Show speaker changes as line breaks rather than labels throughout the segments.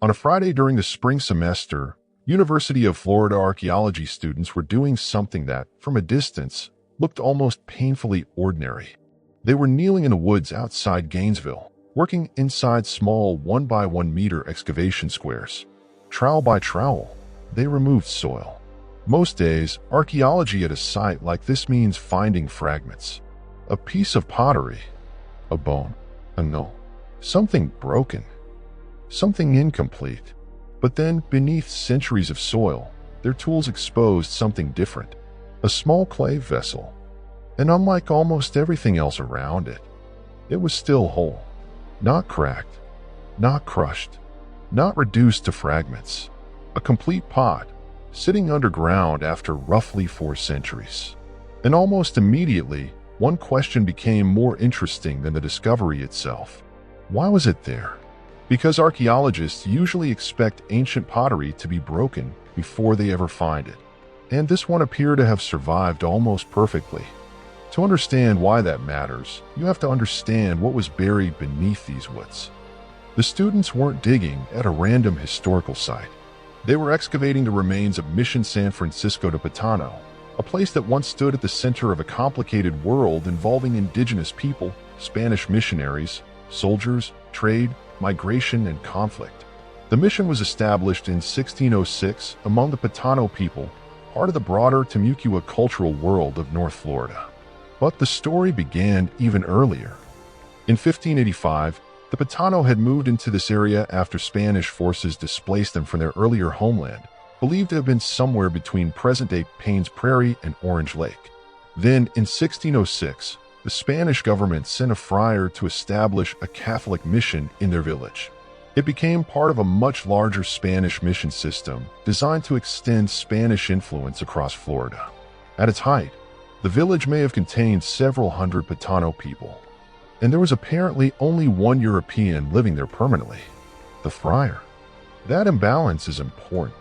On a Friday during the spring semester, University of Florida archaeology students were doing something that, from a distance, looked almost painfully ordinary. They were kneeling in the woods outside Gainesville, working inside small 1 by 1 meter excavation squares. Trowel by trowel, they removed soil. Most days, archaeology at a site like this means finding fragments. A piece of pottery, a bone, a nail, something broken, something incomplete. But then, beneath centuries of soil, their tools exposed something different. A small clay vessel. And unlike almost everything else around it, it was still whole. Not cracked, not crushed, not reduced to fragments. A complete pot, sitting underground after roughly 4 centuries. And almost immediately, one question became more interesting than the discovery itself. Why was it there? Because archaeologists usually expect ancient pottery to be broken before they ever find it. And this one appeared to have survived almost perfectly. To understand why that matters, you have to understand what was buried beneath these woods. The students weren't digging at a random historical site. They were excavating the remains of Mission San Francisco de Patano, a place that once stood at the center of a complicated world involving indigenous people, Spanish missionaries, soldiers, trade, migration, and conflict. The mission was established in 1606 among the Patano people, part of the broader Timucua cultural world of North Florida. But the story began even earlier. In 1585, the Patano had moved into this area after Spanish forces displaced them from their earlier homeland, believed to have been somewhere between present-day Paynes Prairie and Orange Lake. Then, in 1606, the Spanish government sent a friar to establish a Catholic mission in their village. It became part of a much larger Spanish mission system designed to extend Spanish influence across Florida. At its height, the village may have contained several hundred Patano people, and there was apparently only one European living there permanently, the friar. That imbalance is important,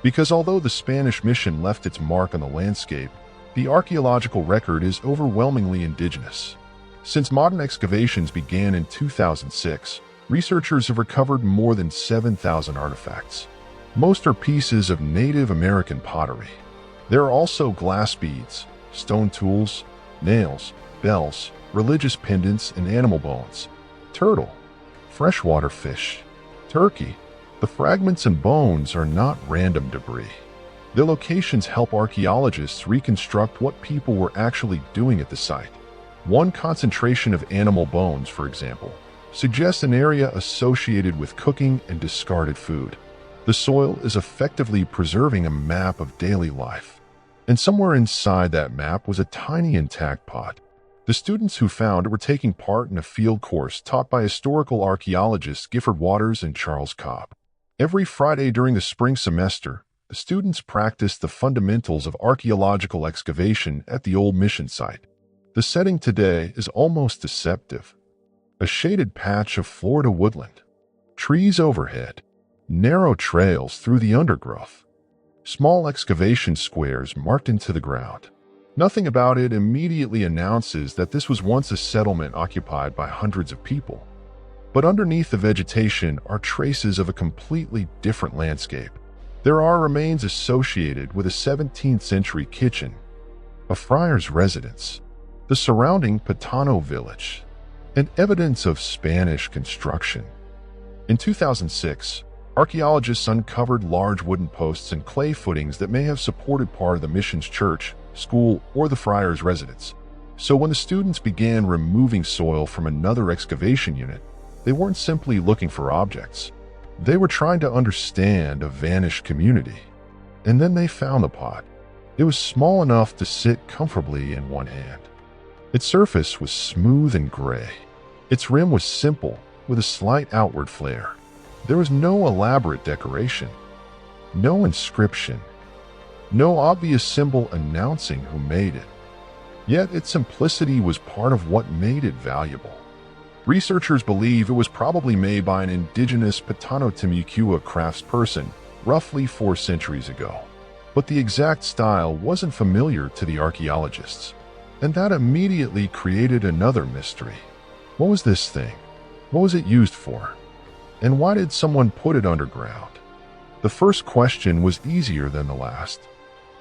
because although the Spanish mission left its mark on the landscape, the archaeological record is overwhelmingly indigenous. Since modern excavations began in 2006, researchers have recovered more than 7,000 artifacts. Most are pieces of Native American pottery. There are also glass beads, stone tools, nails, bells, religious pendants, and animal bones. Turtle, freshwater fish, turkey. The fragments and bones are not random debris. Their locations help archaeologists reconstruct what people were actually doing at the site. One concentration of animal bones, for example, suggests an area associated with cooking and discarded food. The soil is effectively preserving a map of daily life. And somewhere inside that map was a tiny intact pot. The students who found it were taking part in a field course taught by historical archaeologists Gifford Waters and Charles Cobb. Every Friday during the spring semester, the students practiced the fundamentals of archaeological excavation at the old mission site. The setting today is almost deceptive. A shaded patch of Florida woodland, trees overhead, narrow trails through the undergrowth, small excavation squares marked into the ground. Nothing about it immediately announces that this was once a settlement occupied by hundreds of people. But underneath the vegetation are traces of a completely different landscape. There are remains associated with a 17th century kitchen, a friar's residence, the surrounding Patano village, and evidence of Spanish construction. In 2006, archaeologists uncovered large wooden posts and clay footings that may have supported part of the mission's church, school, or the friar's residence. So when the students began removing soil from another excavation unit, they weren't simply looking for objects. They were trying to understand a vanished community. And then they found the pot. It was small enough to sit comfortably in one hand. Its surface was smooth and gray. Its rim was simple, with a slight outward flare. There was no elaborate decoration, no inscription, no obvious symbol announcing who made it. Yet its simplicity was part of what made it valuable. Researchers believe it was probably made by an indigenous Patano-Timucua craftsperson roughly 4 centuries ago. But the exact style wasn't familiar to the archaeologists, and that immediately created another mystery. What was this thing? What was it used for? And why did someone put it underground? The first question was easier than the last.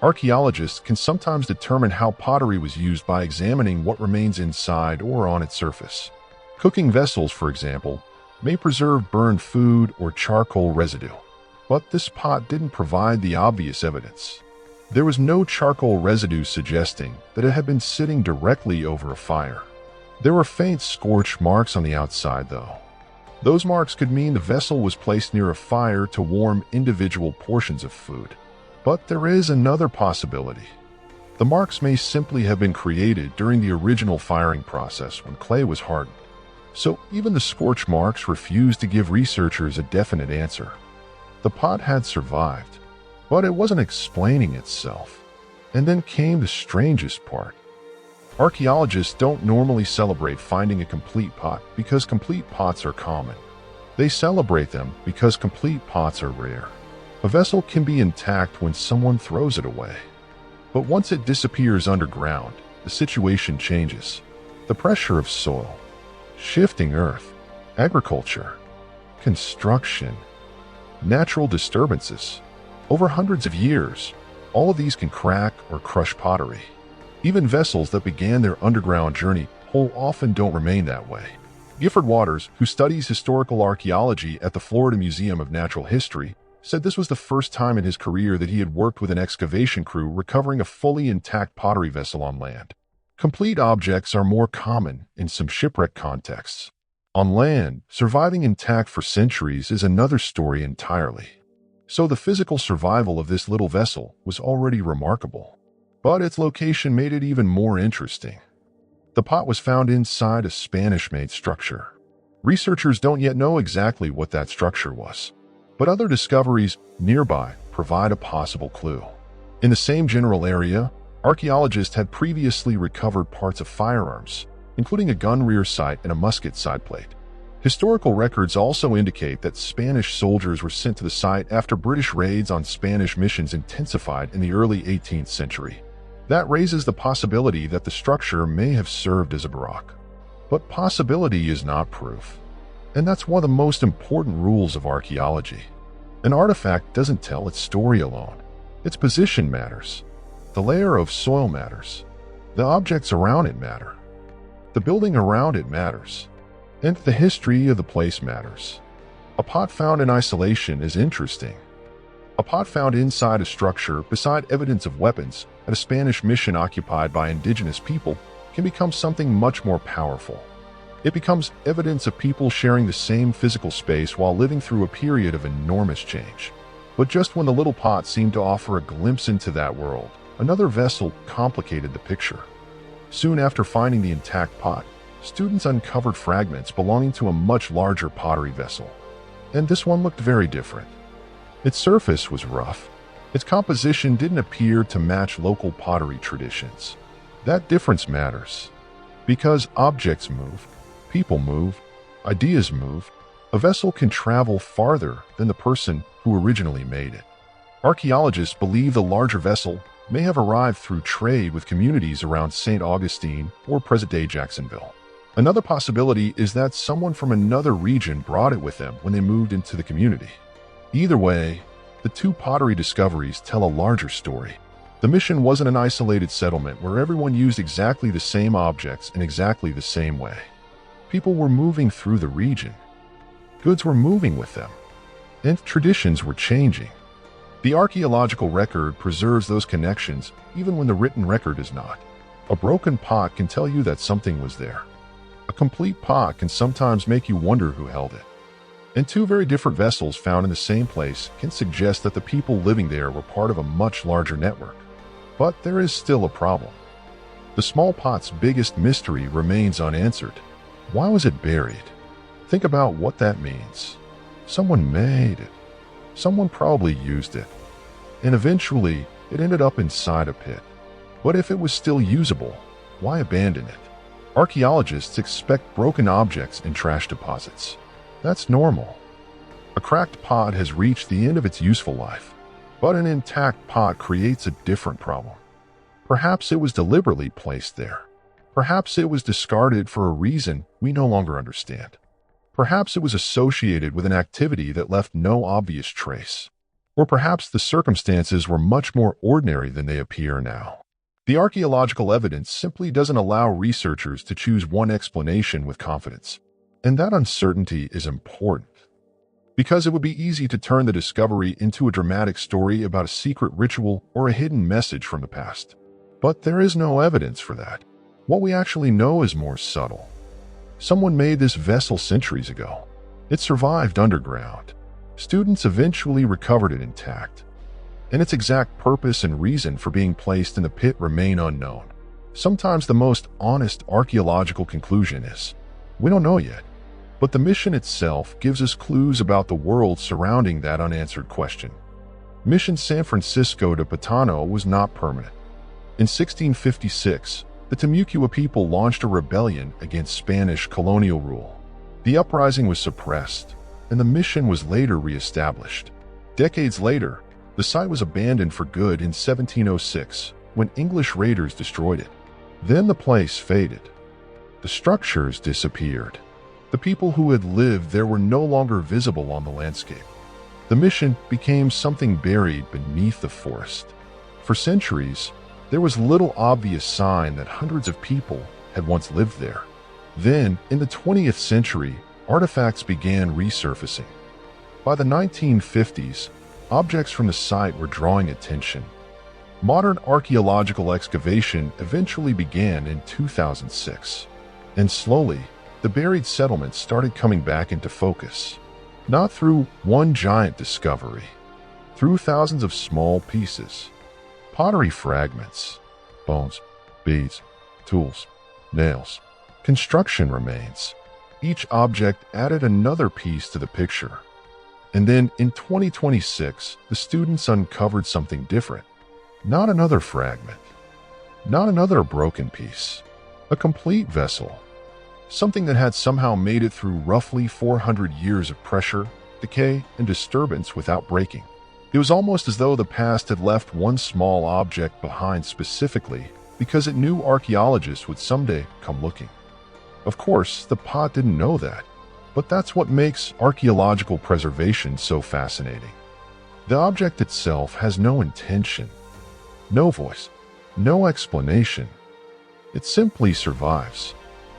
Archaeologists can sometimes determine how pottery was used by examining what remains inside or on its surface. Cooking vessels, for example, may preserve burned food or charcoal residue. But this pot didn't provide the obvious evidence. There was no charcoal residue suggesting that it had been sitting directly over a fire. There were faint scorch marks on the outside, though. Those marks could mean the vessel was placed near a fire to warm individual portions of food. But there is another possibility. The marks may simply have been created during the original firing process when clay was hardened. So even the scorch marks refused to give researchers a definite answer. The pot had survived, but it wasn't explaining itself. And then came the strangest part. Archaeologists don't normally celebrate finding a complete pot because complete pots are common. They celebrate them because complete pots are rare. A vessel can be intact when someone throws it away. But once it disappears underground, the situation changes. The pressure of soil, shifting earth, agriculture, construction, natural disturbances. Over hundreds of years, all of these can crack or crush pottery. Even vessels that began their underground journey whole often don't remain that way. Gifford Waters, who studies historical archaeology at the Florida Museum of Natural History, said this was the first time in his career that he had worked with an excavation crew recovering a fully intact pottery vessel on land. Complete objects are more common in some shipwreck contexts. On land, surviving intact for centuries is another story entirely. So the physical survival of this little vessel was already remarkable. But its location made it even more interesting. The pot was found inside a Spanish-made structure. Researchers don't yet know exactly what that structure was, but other discoveries nearby provide a possible clue. In the same general area, archaeologists had previously recovered parts of firearms, including a gun rear sight and a musket side plate. Historical records also indicate that Spanish soldiers were sent to the site after British raids on Spanish missions intensified in the early 18th century. That raises the possibility that the structure may have served as a barrack. But possibility is not proof. And that's one of the most important rules of archaeology. An artifact doesn't tell its story alone. Its position matters. The layer of soil matters. The objects around it matter. The building around it matters. And the history of the place matters. A pot found in isolation is interesting. A pot found inside a structure beside evidence of weapons at a Spanish mission occupied by indigenous people can become something much more powerful. It becomes evidence of people sharing the same physical space while living through a period of enormous change. But just when the little pot seemed to offer a glimpse into that world, another vessel complicated the picture. Soon after finding the intact pot, students uncovered fragments belonging to a much larger pottery vessel. And this one looked very different. Its surface was rough. Its composition didn't appear to match local pottery traditions. That difference matters. Because objects move, people move, ideas move, a vessel can travel farther than the person who originally made it. Archaeologists believe the larger vessel may have arrived through trade with communities around St. Augustine or present-day Jacksonville. Another possibility is that someone from another region brought it with them when they moved into the community. Either way, the two pottery discoveries tell a larger story. The mission wasn't an isolated settlement where everyone used exactly the same objects in exactly the same way. People were moving through the region. Goods were moving with them. And traditions were changing. The archaeological record preserves those connections even when the written record is not. A broken pot can tell you that something was there. A complete pot can sometimes make you wonder who held it. And two very different vessels found in the same place can suggest that the people living there were part of a much larger network. But there is still a problem. The small pot's biggest mystery remains unanswered. Why was it buried? Think about what that means. Someone made it. Someone probably used it. And eventually, it ended up inside a pit. But if it was still usable, why abandon it? Archaeologists expect broken objects in trash deposits. That's normal. A cracked pot has reached the end of its useful life, but an intact pot creates a different problem. Perhaps it was deliberately placed there. Perhaps it was discarded for a reason we no longer understand. Perhaps it was associated with an activity that left no obvious trace. Or perhaps the circumstances were much more ordinary than they appear now. The archaeological evidence simply doesn't allow researchers to choose one explanation with confidence. And that uncertainty is important, because it would be easy to turn the discovery into a dramatic story about a secret ritual or a hidden message from the past. But there is no evidence for that. What we actually know is more subtle. Someone made this vessel centuries ago. It survived underground. Students eventually recovered it intact, and its exact purpose and reason for being placed in the pit remain unknown. Sometimes the most honest archaeological conclusion is, we don't know yet, but the mission itself gives us clues about the world surrounding that unanswered question. Mission San Francisco de Patano was not permanent. In 1656, the Timucua people launched a rebellion against Spanish colonial rule. The uprising was suppressed, and the mission was later re-established. Decades later, the site was abandoned for good in 1706 when English raiders destroyed it. Then the place faded. The structures disappeared. The people who had lived there were no longer visible on the landscape. The mission became something buried beneath the forest. For centuries, there was little obvious sign that hundreds of people had once lived there. Then, in the 20th century, artifacts began resurfacing. By the 1950s, objects from the site were drawing attention. Modern archaeological excavation eventually began in 2006, and slowly, the buried settlements started coming back into focus. Not through one giant discovery, through thousands of small pieces. Pottery fragments, bones, beads, tools, nails, construction remains. Each object added another piece to the picture. And then in 2026, the students uncovered something different. Not another fragment, not another broken piece, a complete vessel. Something that had somehow made it through roughly 400 years of pressure, decay, and disturbance without breaking. It was almost as though the past had left one small object behind specifically because it knew archaeologists would someday come looking. Of course, the pot didn't know that, but that's what makes archaeological preservation so fascinating. The object itself has no intention, no voice, no explanation. It simply survives.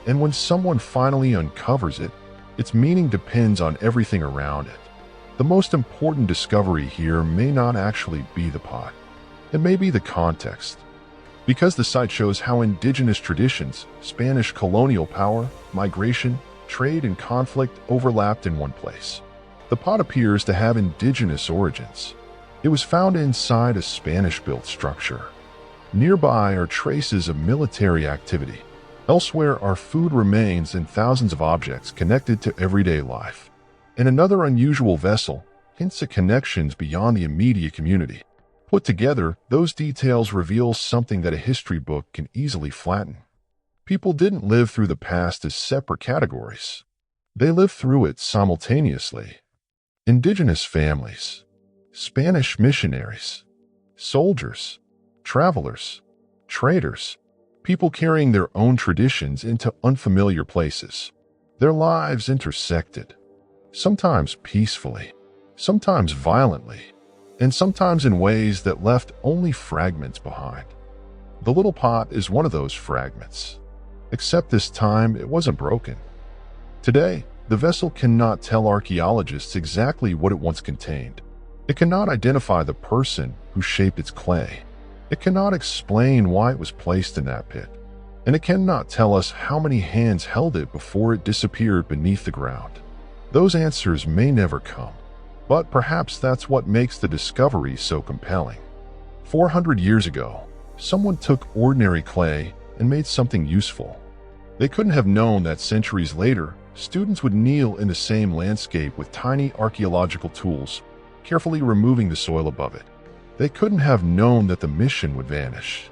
And when someone finally uncovers it, its meaning depends on everything around it. The most important discovery here may not actually be the pot. It may be the context. Because the site shows how indigenous traditions, Spanish colonial power, migration, trade, and conflict overlapped in one place. The pot appears to have indigenous origins. It was found inside a Spanish-built structure. Nearby are traces of military activity. Elsewhere are food remains and thousands of objects connected to everyday life. And another unusual vessel hints at connections beyond the immediate community. Put together, those details reveal something that a history book can easily flatten. People didn't live through the past as separate categories. They lived through it simultaneously. Indigenous families, Spanish missionaries, soldiers, travelers, traders, people carrying their own traditions into unfamiliar places. Their lives intersected, sometimes peacefully, sometimes violently, and sometimes in ways that left only fragments behind. The little pot is one of those fragments, except this time it wasn't broken. Today, the vessel cannot tell archaeologists exactly what it once contained. It cannot identify the person who shaped its clay. It cannot explain why it was placed in that pit. And it cannot tell us how many hands held it before it disappeared beneath the ground. Those answers may never come. But perhaps that's what makes the discovery so compelling. 400 years ago, someone took ordinary clay and made something useful. They couldn't have known that centuries later, students would kneel in the same landscape with tiny archaeological tools, carefully removing the soil above it. They couldn't have known that the mission would vanish,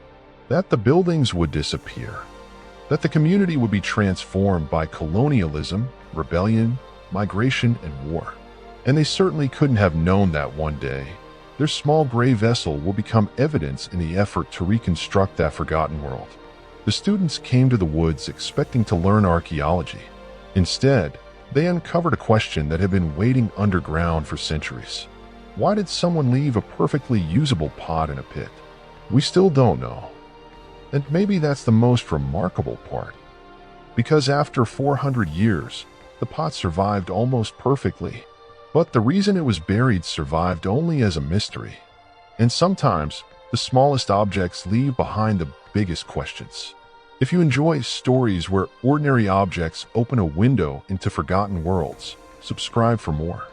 that the buildings would disappear, that the community would be transformed by colonialism, rebellion, migration, and war. And they certainly couldn't have known that one day, their small gray vessel will become evidence in the effort to reconstruct that forgotten world. The students came to the woods expecting to learn archaeology. Instead, They uncovered a question that had been waiting underground for centuries. Why did someone leave a perfectly usable pot in a pit? We still don't know. And maybe that's the most remarkable part. Because after 400 years, the pot survived almost perfectly. But the reason it was buried survived only as a mystery. And sometimes, the smallest objects leave behind the biggest questions. If you enjoy stories where ordinary objects open a window into forgotten worlds, subscribe for more.